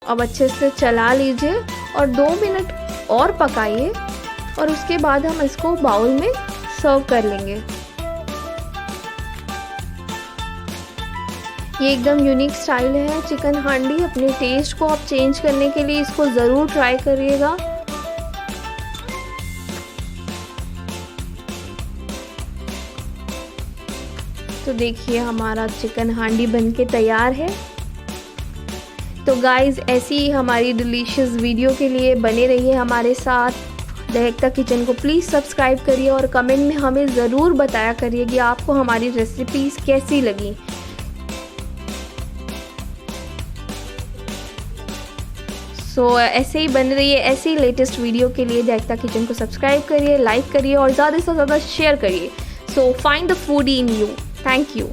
अब अच्छे से चला लीजिए और 2 मिनट और पकाइए और उसके बाद हम इसको बाउल में सर्व कर लेंगे। ये एकदम यूनिक स्टाइल है चिकन हांडी। अपने टेस्ट को आप चेंज करने के लिए इसको ज़रूर ट्राई करिएगा। तो देखिए हमारा चिकन हांडी बनके तैयार है। तो गाइज़ ऐसी ही हमारी डिलीशियस वीडियो के लिए बने रहिए हमारे साथ। दहकता किचन को प्लीज़ सब्सक्राइब करिए और कमेंट में हमें ज़रूर बताया करिए कि आपको हमारी रेसिपीज़ कैसी लगी। ऐसे ही बन रही है, ऐसे ही लेटेस्ट वीडियो के लिए दहकता किचन को सब्सक्राइब करिए, लाइक करिए और ज़्यादा से ज़्यादा शेयर करिए। Find the foodie in you. Thank you.